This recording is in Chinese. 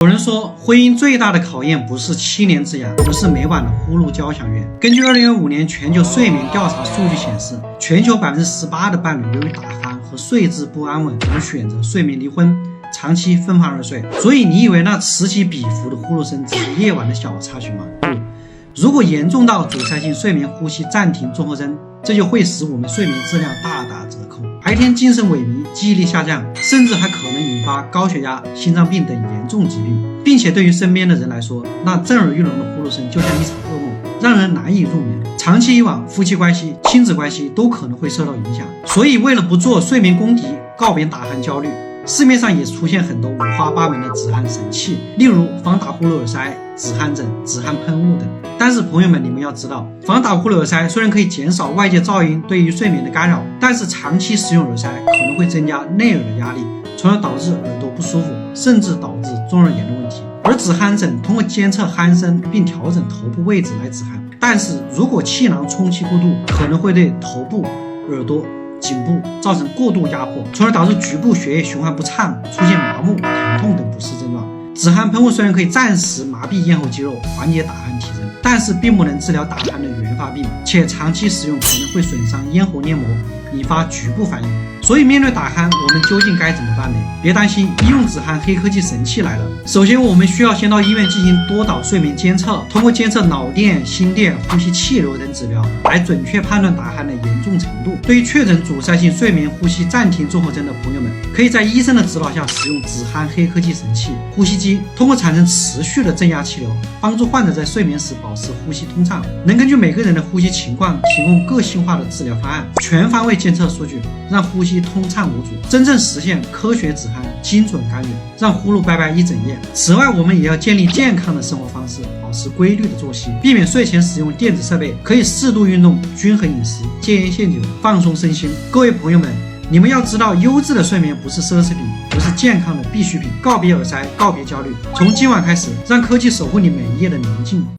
有人说，婚姻最大的考验不是7年之痒，而是每晚的呼噜交响乐。根据2015年全球睡眠调查数据显示，全球18%的伴侣由于打鼾和睡姿不安稳而选择睡眠离婚，长期分房而睡。所以你以为那此起彼伏的呼噜声只是夜晚的小插曲吗？不，如果严重到阻塞性睡眠呼吸暂停综合征，这就会使我们睡眠质量大打折扣，白天精神萎靡，记忆力下降，甚至还可能引发高血压、心脏病等严重疾病。并且对于身边的人来说，那震耳欲聋的呼噜声就像一场噩梦，让人难以入眠。长期以往，夫妻关系、亲子关系都可能会受到影响。所以为了不做睡眠公敌，告别打鼾焦虑，市面上也出现很多五花八门的止鼾神器，例如防打呼噜耳塞、止鼾枕、止鼾喷雾等。但是朋友们，你们要知道，防打呼噜耳塞虽然可以减少外界噪音对于睡眠的干扰，但是长期使用耳塞可能会增加内耳的压力，从而导致耳朵不舒服，甚至导致中耳炎的问题。而止鼾枕通过监测鼾声并调整头部位置来止鼾，但是如果气囊充气过度，可能会对头部、耳朵、颈部造成过度压迫，从而导致局部血液循环不畅，出现麻木、疼痛等不适症状。止鼾喷雾虽然可以暂时麻痹咽喉肌肉，缓解打鼾体征，但是并不能治疗打鼾的原发病，且长期使用可能会损伤咽喉黏膜，引发局部反应。所以面对打鼾，我们究竟该怎么办呢？别担心，医用止鼾黑科技神器来了。首先，我们需要先到医院进行多导睡眠监测，通过监测脑电、心电、呼吸气流等指标，来准确判断打鼾的严重程度。对于确诊阻塞性睡眠呼吸暂停综合征的朋友们，可以在医生的指导下使用止鼾黑科技神器呼吸机，通过产生持续的正压气流，帮助患者在睡眠时保持呼吸通畅，能根据每个人的呼吸情况提供个性化的治疗方案，全方位监测数据，让呼吸通畅无阻，真正实现科学止鼾、精准干预，让呼噜拜拜一整夜。此外，我们也要建立健康的生活方式，保持规律的作息，避免睡前使用电子设备，可以适度运动、均衡饮食、戒烟限酒，放松身心。各位朋友们，你们要知道，优质的睡眠不是奢侈品，而是健康的必需品。告别耳塞，告别焦虑，从今晚开始，让科技守护你每一夜的宁静。